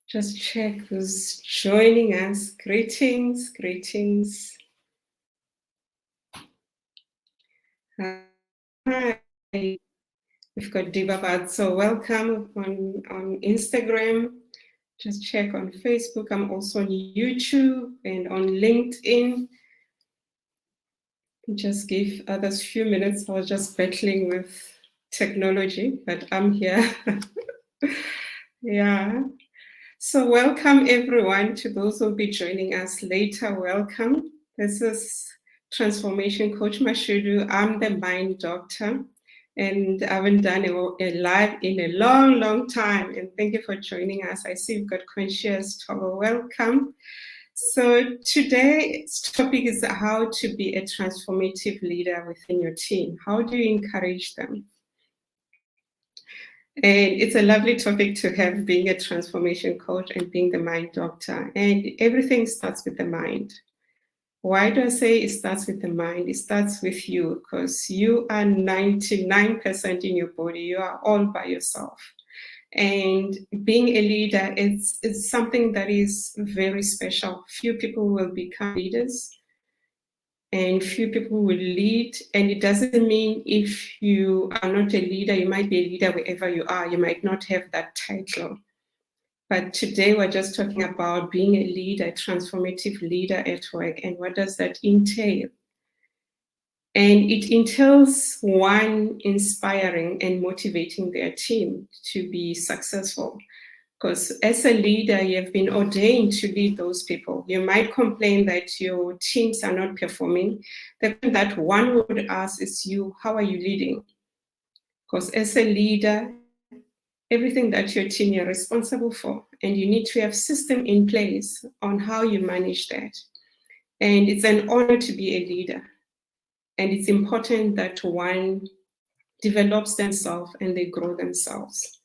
Just check who's joining us. Greetings, greetings. Hi, we've got Dibabad. So welcome on Instagram. Just check on Facebook. I'm also on YouTube and on LinkedIn. Just give others a few minutes. I was just battling with technology, but I'm here. Yeah. So welcome everyone. To those who will be joining us later, welcome. This is Transformation Coach Mashudu. I'm the mind doctor, and I haven't done a live in a long, long time. And thank you for joining us. I see you've got Conscious Togo. Welcome. So today's topic is how to be a transformative leader within your team. How do you encourage them? And it's a lovely topic to have, being a transformation coach and being the mind doctor. And everything starts with the mind. Why do I say it starts with the mind? It starts with you, because you are 99% in your body. You are all by yourself. And being a leader is something that is very special. Few people will become leaders, and few people will lead. And it doesn't mean if you are not a leader, you might be a leader wherever you are. You might not have that title. But today we're just talking about being a leader, a transformative leader at work, and what does that entail? And it entails, one, inspiring and motivating their team to be successful. Because as a leader, you have been ordained to lead those people. You might complain that your teams are not performing. The thing that one would ask is you, how are you leading? Because as a leader, everything that your team you're responsible for, and you need to have system in place on how you manage that. And it's an honor to be a leader. And it's important that one develops themselves and they grow themselves.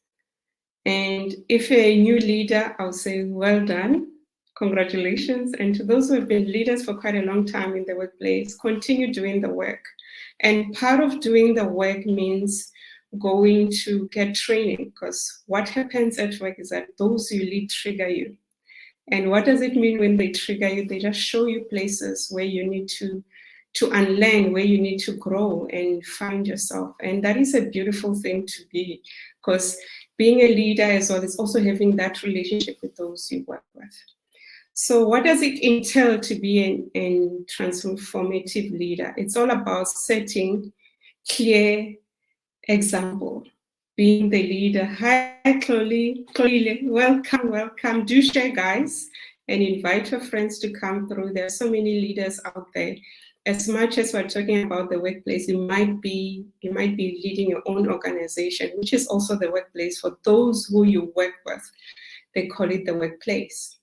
And if you're a new leader, I'll say, well done, congratulations. And to those who have been leaders for quite a long time in the workplace, continue doing the work. And part of doing the work means going to get training, because what happens at work is that those you lead trigger you. And what does it mean when they trigger you? They just show you places where you need to unlearn, where you need to grow and find yourself. And that is a beautiful thing to be, because being a leader as well is also having that relationship with those you work with. So what does it entail to be a transformative leader? It's all about setting clear example, being the leader. Hi, Chloe, welcome. Do share, guys, and invite your friends to come through. There are so many leaders out there. As much as we're talking about the workplace, you might be leading your own organization, which is also the workplace. For those who you work with, they call it the workplace.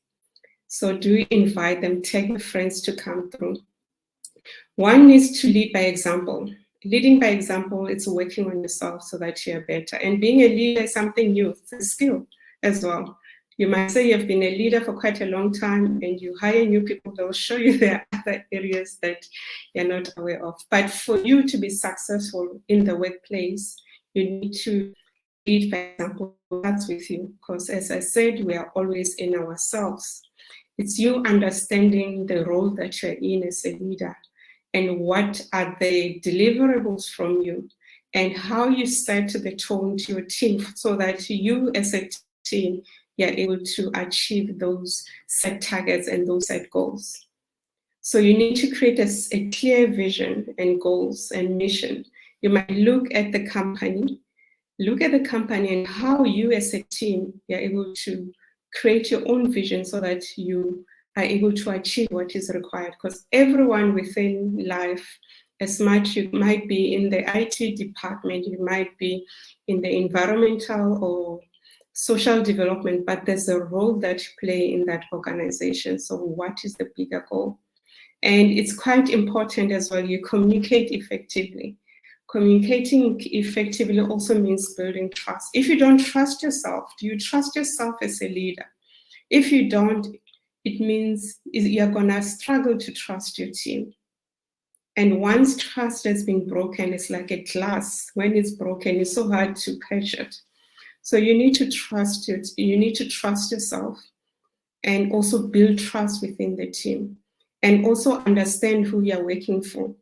So do invite them, tag your friends to come through. One needs to lead by example. Leading by example, it's working on yourself so that you're better. And being a leader is something new, it's a skill as well. You might say you've been a leader for quite a long time and you hire new people, they'll show you there are other areas that you're not aware of. But for you to be successful in the workplace, you need to lead by example. That's with you, because as I said, we are always in ourselves. It's you understanding the role that you're in as a leader and what are the deliverables from you and how you set the tone to your team so that you as a team, you're able to achieve those set targets and those set goals. So you need to create a clear vision and goals and mission. You might look at the company and how you as a team, you're able to create your own vision so that you are able to achieve what is required. Because everyone within life, as much you might be in the IT department, you might be in the environmental or social development, but there's a role that you play in that organization. So what is the bigger goal? And it's quite important as well, you communicate effectively. Communicating effectively also means building trust. If you don't trust yourself, do you trust yourself as a leader? If you don't, it means you're gonna struggle to trust your team. And once trust has been broken, it's like a glass. When it's broken, it's so hard to patch it. So you need to trust it. You need to trust yourself and also build trust within the team, and also understand who you're working for,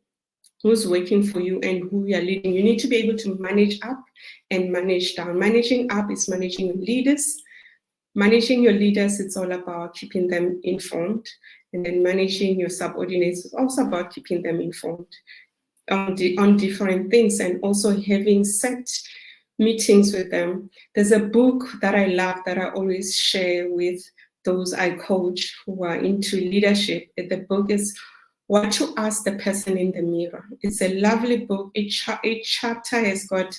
who's working for you, and who you're leading. You need to be able to manage up and manage down. Managing up is managing your leaders. Managing your leaders, it's all about keeping them informed. And then managing your subordinates is also about keeping them informed on different things, and also having set meetings with them. There's a book that I love that I always share with those I coach who are into leadership. The book is What to Ask the Person in the Mirror. It's a lovely book. Each chapter has got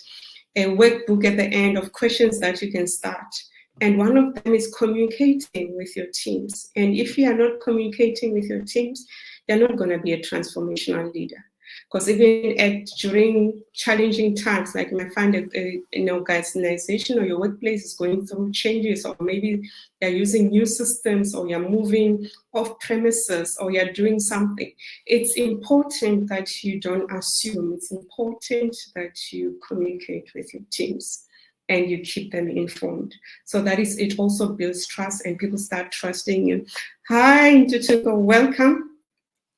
a workbook at the end of questions that you can start. And one of them is communicating with your teams. And if you are not communicating with your teams, you're not going to be a transformational leader. Because even during challenging times, like you might find an organization or your workplace is going through changes, or maybe you're using new systems, or you're moving off premises, or you're doing something, it's important that you don't assume. It's important that you communicate with your teams and you keep them informed. So that is, it also builds trust and people start trusting you. Hi, Ntutuko, welcome.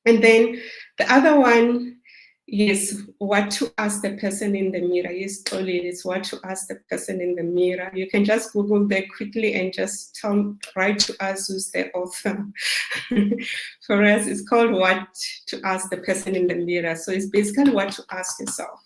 And then the other one, yes, what to ask the person in the mirror. Yes, Toli, it is what to ask the person in the mirror. You can just Google that quickly and just write to us who's the author. For us, it's called What to Ask the Person in the Mirror. So it's basically what to ask yourself.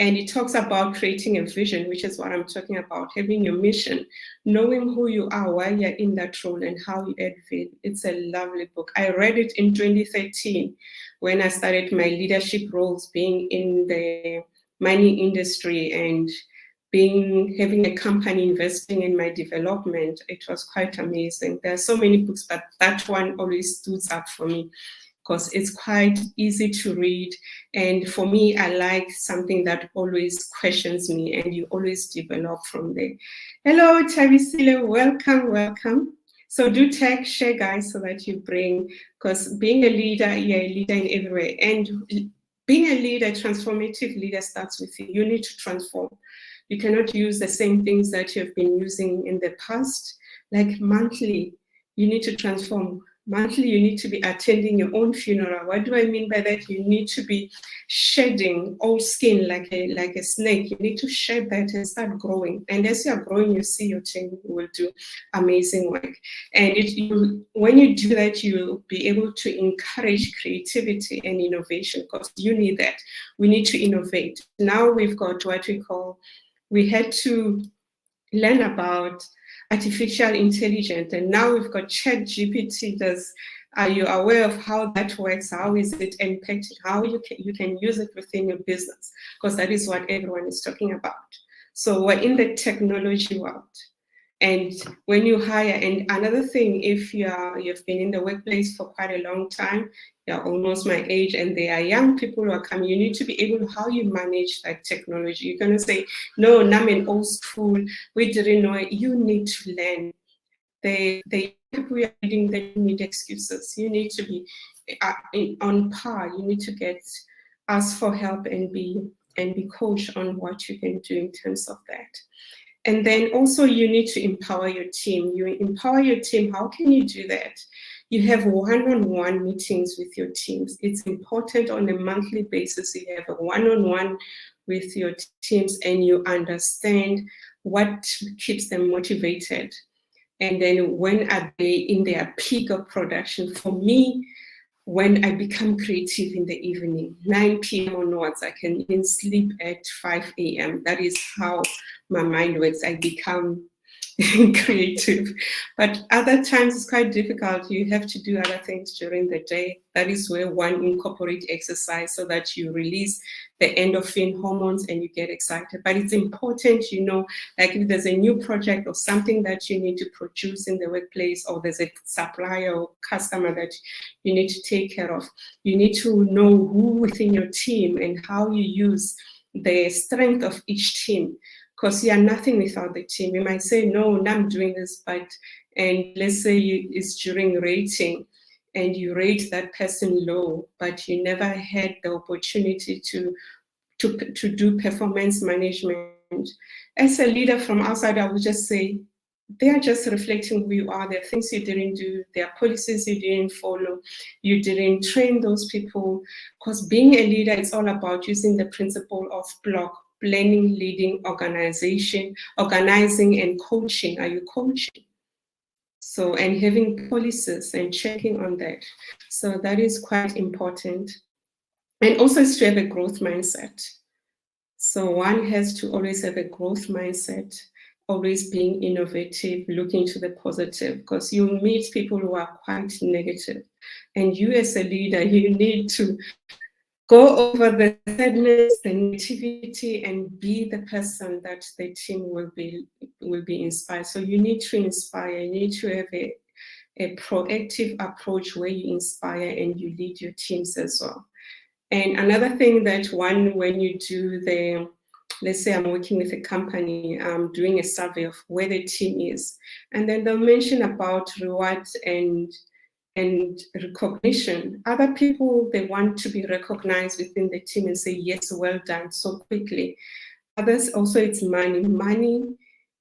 And it talks about creating a vision, which is what I'm talking about, having your mission, knowing who you are, why you're in that role, and how you add value. It's a lovely book. I read it in 2013 when I started my leadership roles, being in the mining industry and having a company investing in my development. It was quite amazing. There are so many books, but that one always stood up for me, because it's quite easy to read. And for me, I like something that always questions me, and you always develop from there. Hello, Tavisile, welcome, welcome. So do tag, share, guys, so that you bring, because being a leader, you're a leader in every way. And being a leader, transformative leader, starts with you. You need to transform. You cannot use the same things that you have been using in the past. Like monthly, you need to transform. Monthly, you need to be attending your own funeral. What do I mean by that? You need to be shedding old skin like a snake. You need to shed that and start growing. And as you are growing, you see your team will do amazing work. And when you do that, you'll be able to encourage creativity and innovation, because you need that. We need to innovate. Now we've got what we had to learn about artificial intelligence, and now we've got ChatGPT. Are you aware of how that works? How is it impacting? How you can use it within your business? Because that is what everyone is talking about. So we're in the technology world. And when you hire, and another thing, if you've been in the workplace for quite a long time, you're almost my age, and there are young people who are coming, you need to be able to how you manage that technology. You're going to say, no, I'm an old school, we didn't know it. You need to learn. The people you are leading, they need excuses. You need to be on par. You need to ask for help and be coached on what you can do in terms of that. And then also you need to empower your team. You empower your team. How can you do that? You have one-on-one meetings with your teams. It's important on a monthly basis. You have a one-on-one with your teams, and you understand what keeps them motivated. And then when are they in their peak of production? For me, when I become creative in the evening, 9 p.m. onwards, I can even sleep at 5 a.m. That is how my mind works. I become creative. But other times it's quite difficult. You have to do other things during the day. That is where one incorporates exercise so that you release the endorphin hormones and you get excited. But it's important, like if there's a new project or something that you need to produce in the workplace, or there's a supplier or customer that you need to take care of, you need to know who within your team and how you use the strength of each team. Because you are nothing without the team. You might say, no, I'm doing this, and let's say it's during rating, and you rate that person low, but you never had the opportunity to do performance management as a leader from outside, I would just say, they are just reflecting who you are. There are things you didn't do. There are policies you didn't follow. You didn't train those people. Because being a leader, it's all about using the principle of block, planning, leading, organizing, and coaching. Are you coaching? So, and having policies and checking on that. So that is quite important. And also is to have a growth mindset. So one has to always have a growth mindset, always being innovative, looking to the positive, because you meet people who are quite negative. And you as a leader, you need to go over the sadness, the negativity, and be the person that the team will be inspired. So you need to inspire, you need to have a proactive approach where you inspire and you lead your teams as well. And another thing that when you do let's say I'm working with a company, doing a survey of where the team is, and then they'll mention about rewards and recognition. Other people, they want to be recognized within the team and say, yes, well done, so quickly. Others also, it's money. Money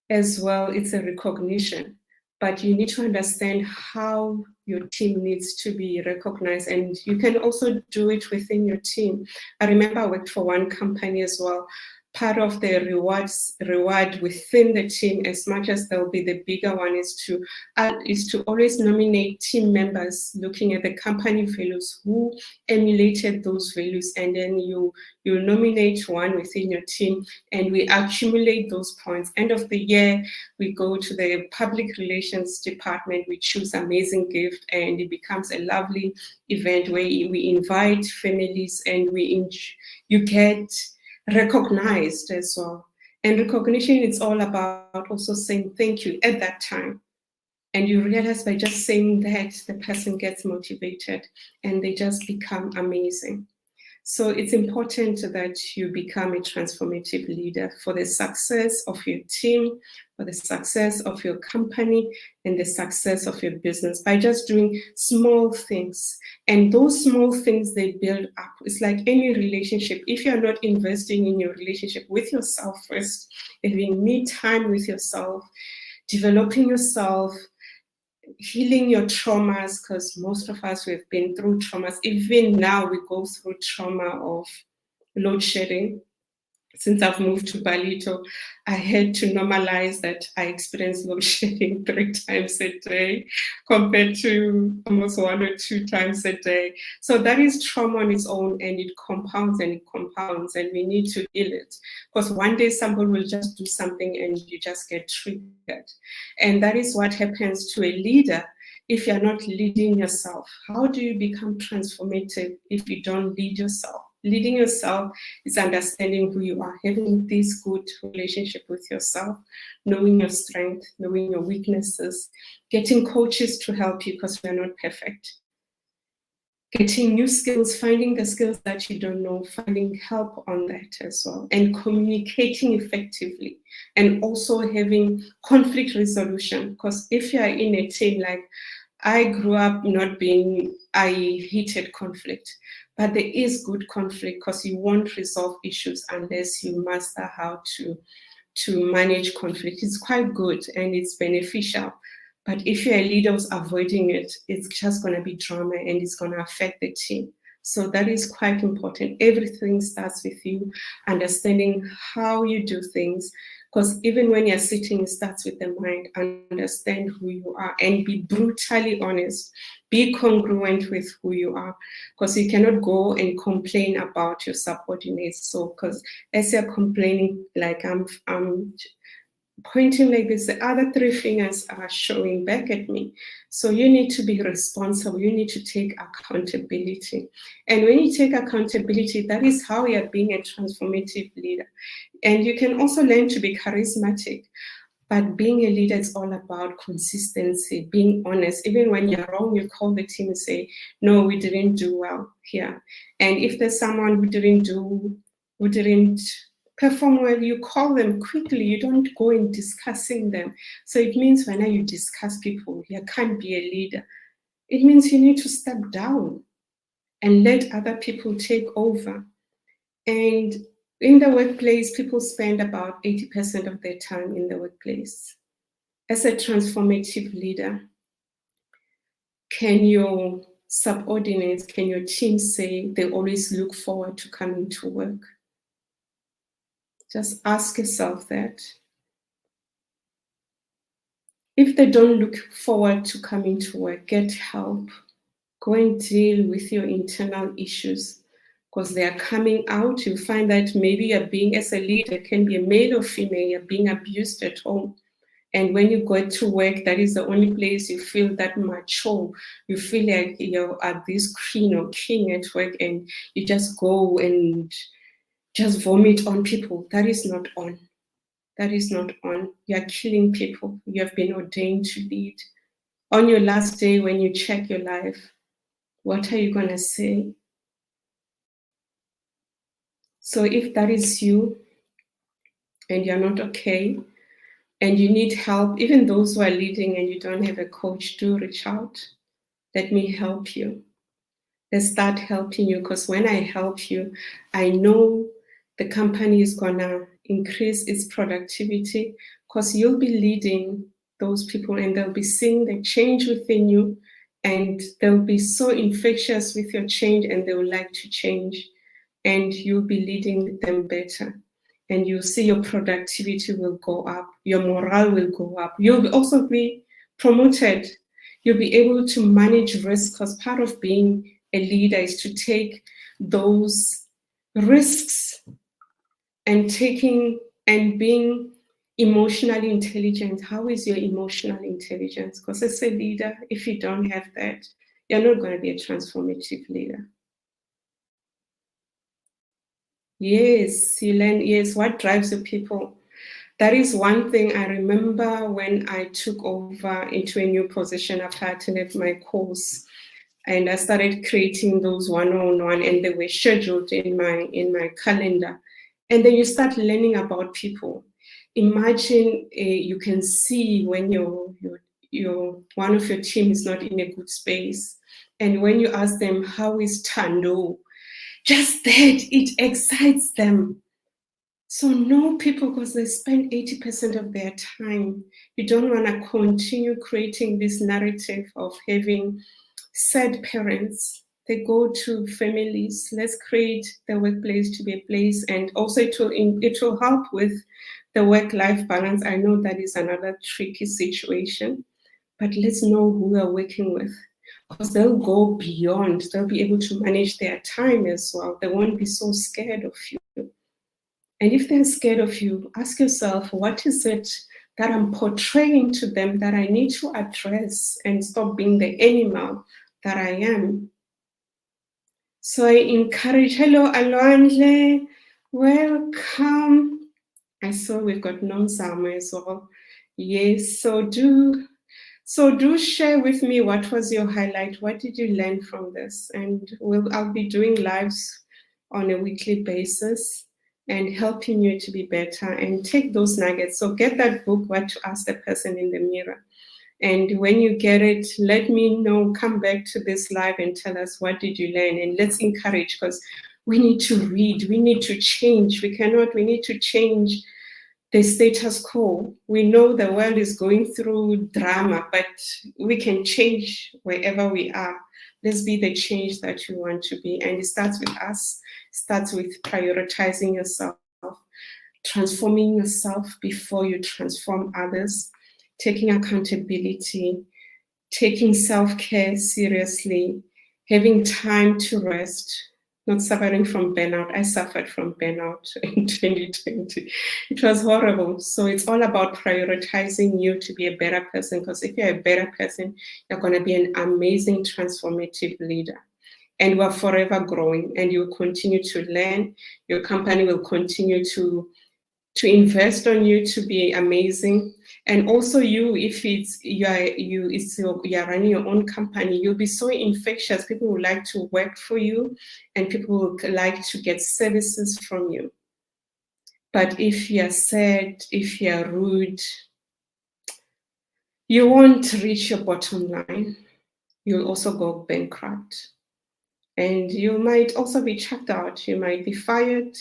as well, it's a recognition. But you need to understand how your team needs to be recognized, and you can also do it within your team. I remember I worked for one company as well. Part of the reward within the team, as much as there'll be the bigger one, is to always nominate team members looking at the company values who emulated those values, and then you nominate one within your team, and we accumulate those points. End of the year, we go to the public relations department, we choose amazing gift, and it becomes a lovely event where we invite families, and you get recognized as well. And recognition is all about also saying thank you at that time. And you realize by just saying that, the person gets motivated and they just become amazing. So it's important that you become a transformative leader for the success of your team, for the success of your company, and the success of your business by just doing small things. And those small things, they build up. It's like any relationship. If you're not investing in your relationship with yourself first, having me time with yourself, developing yourself, healing your traumas, because most of us, we've been through traumas. Even now, we go through trauma of load shedding. Since I've moved to Balito, I had to normalize that I experience load shedding 3 times a day compared to almost 1 or 2 times a day. So that is trauma on its own, and it compounds and it compounds, and we need to heal it. Because one day somebody will just do something and you just get triggered. And that is what happens to a leader if you're not leading yourself. How do you become transformative if you don't lead yourself? Leading yourself is understanding who you are, having this good relationship with yourself, knowing your strength, knowing your weaknesses, getting coaches to help you because we're not perfect. Getting new skills, finding the skills that you don't know, finding help on that as well, and communicating effectively, and also having conflict resolution. Because if you are in a team, like I grew up I hated conflict. But there is good conflict because you won't resolve issues unless you master how to manage conflict. It's quite good and it's beneficial. But if you're a leader who's avoiding it, it's just going to be drama and it's going to affect the team. So that is quite important. Everything starts with you understanding how you do things, because even when you're sitting, it starts with the mind. Understand who you are and be brutally honest. Be congruent with who you are, because you cannot go and complain about your subordinates. So, because as you're complaining, like I'm pointing like this, the other 3 fingers are showing back at me. So you need to be responsible. You need to take accountability. And when you take accountability, that is how you're being a transformative leader. And you can also learn to be charismatic. But being a leader is all about consistency, being honest. Even when you're wrong, you call the team and say, no, we didn't do well here. And if there's someone who didn't perform well, you call them quickly. You don't go in discussing them. So it means whenever you discuss people, you can't be a leader. It means you need to step down and let other people take over. And In the workplace, people spend about 80% of their time in the workplace. As a transformative leader, can your subordinates, can your team say they always look forward to coming to work? Just ask yourself that. If they don't look forward to coming to work, get help. Go and deal with your internal issues, because they are coming out. You find that maybe you're being, as a leader, can be a male or female, you're being abused at home. And when you go to work, that is the only place you feel that mature. You feel like you are this queen or king at work, and you just go and just vomit on people. That is not on. That is not on. You are killing people. You have been ordained to lead. On your last day, when you check your life, what are you going to say? So if that is you and you're not okay and you need help, even those who are leading and you don't have a coach, do reach out. Let me help you. Let's start helping you, because when I help you, I know the company is going to increase its productivity, because you'll be leading those people and they'll be seeing the change within you, and they'll be so infectious with your change and they will like to change, and you'll be leading them better. And you'll see your productivity will go up, your morale will go up. You'll also be promoted. You'll be able to manage risk, because part of being a leader is to take those risks and being emotionally intelligent. How is your emotional intelligence? Because as a leader, if you don't have that, you're not going to be a transformative leader. Yes, you learn, yes, what drives the people. That is one thing I remember when I took over into a new position after I attended my course. And I started creating those one-on-one, and they were scheduled in my calendar. And then you start learning about people. Imagine you can see when your one of your team is not in a good space, and when you ask them, how is Tando? Just that, it excites them. So know people, because they spend 80% of their time. You don't want to continue creating this narrative of having sad parents. They go to families. Let's create the workplace to be a place, and also it will help with the work-life balance. I know that is another tricky situation, but let's know who we are working with, because they'll go beyond. They'll be able to manage their time as well. They won't be so scared of you. And if they're scared of you, ask yourself, what is it that I'm portraying to them that I need to address and stop being the animal that I am? So I encourage, hello, Alwandle, welcome. I saw we've got Nomzamo as well. Yes, so do share with me, what was your highlight? What did you learn from this? And I'll be doing lives on a weekly basis and helping you to be better, and take those nuggets. So get that book, What to Ask the Person in the Mirror. And when you get it, let me know, come back to this live and tell us, what did you learn? And let's encourage, because we need to read, we need to change. We need to change the status quo. We know the world is going through drama, but we can change wherever we are. Let's be the change that you want to be. And it starts with us, starts with prioritizing yourself, transforming yourself before you transform others, taking accountability, taking self-care seriously, having time to rest, not suffering from burnout. I suffered from burnout in 2020. It was horrible. So it's all about prioritizing you to be a better person, because if you're a better person, you're going to be an amazing transformative leader. And we're forever growing, and you'll continue to learn. Your company will continue to invest on you to be amazing. And also you, if you're running your own company, you'll be so infectious. People would like to work for you, and people would like to get services from you. But if you're sad, if you're rude, you won't reach your bottom line. You'll also go bankrupt. And you might also be checked out. You might be fired.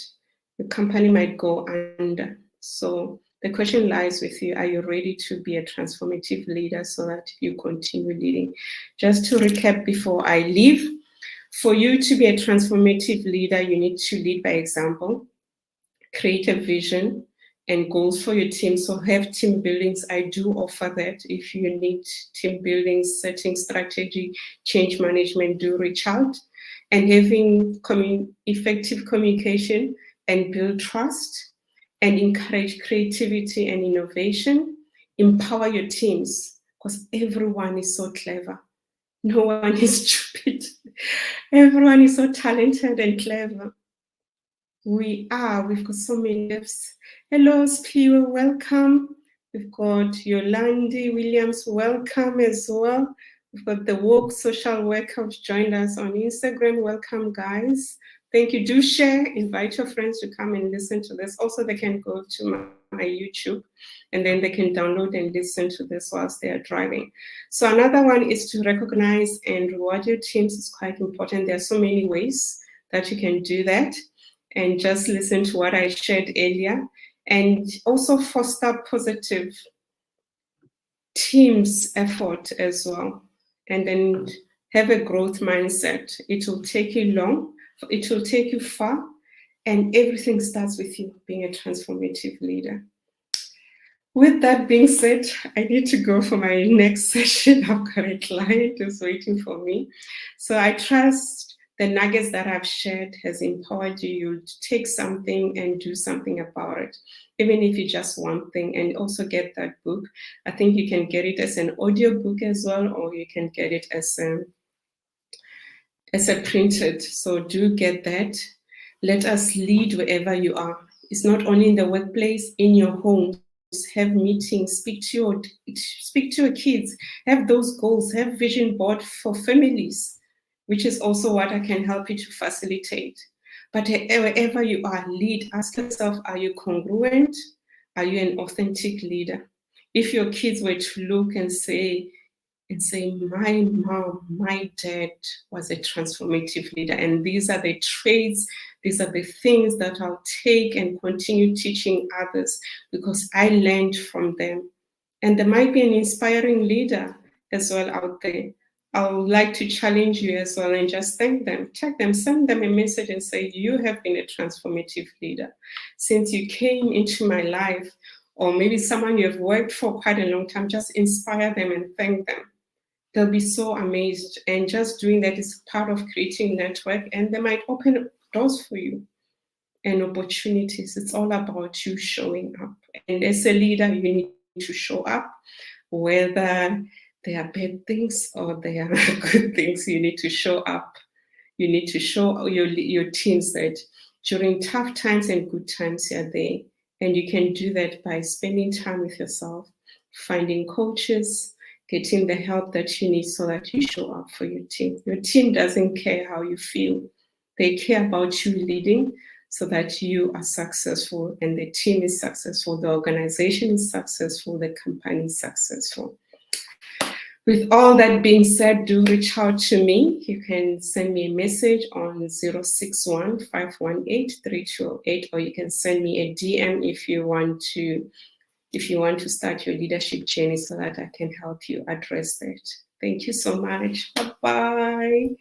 the company might go under. So the question lies with you. Are you ready to be a transformative leader so that you continue leading? Just to recap before I leave, for you to be a transformative leader, you need to lead by example, create a vision and goals for your team. So have team buildings. I do offer that. If you need team building, setting strategy, change management, do reach out. And having effective communication and build trust and encourage creativity and innovation. Empower your teams because everyone is so clever. No one is stupid. Everyone is so talented and clever. We've got so many gifts. Hello, Spiwe, welcome. We've got Yolandi Williams, welcome as well. We've got the Woke Social Worker who's joined us on Instagram. Welcome, guys. Thank you. Do share, invite your friends to come and listen to this. Also, they can go to my YouTube and then they can download and listen to this whilst they are driving. So another one is to recognize and reward your teams. It's quite important. There are so many ways that you can do that. And just listen to what I shared earlier. And also foster positive teams effort as well. And then have a growth mindset. It will take you long, it will take you far, and everything starts with you being a transformative leader. With that being said, I need to go for my next session. I've got a client who's waiting for me. So I trust the nuggets that I've shared has empowered you to take something and do something about it, even if it's just one thing, and also get that book. I think you can get it as an audio book as well, or you can get it as a printed. So do get that. Let us lead wherever you are. It's not only in the workplace, in your homes. Have meetings, speak to your kids, have those goals, have vision board for families, which is also what I can help you to facilitate. But wherever you are, lead. Ask yourself, are you congruent? Are you an authentic leader? If your kids were to look and say, my mom, my dad was a transformative leader, and these are the traits, these are the things that I'll take and continue teaching others because I learned from them. And there might be an inspiring leader as well out there. I would like to challenge you as well and just thank them, tag them, send them a message and say, you have been a transformative leader. Since you came into my life, or maybe someone you have worked for quite a long time, just inspire them and thank them. They'll be so amazed. And just doing that is part of creating network, and they might open doors for you and opportunities. It's all about you showing up. And as a leader, you need to show up, whether they are bad things or they are good things. You need to show up. You need to show your teams that during tough times and good times, you're there. And you can do that by spending time with yourself, finding coaches, getting the help that you need so that you show up for your team. Your team doesn't care how you feel. They care about you leading so that you are successful and the team is successful, the organization is successful, the company is successful. With all that being said, do reach out to me. You can send me a message on 061-518-3208, or you can send me a DM if you want to start your leadership journey so that I can help you address that. Thank you so much. Bye-bye.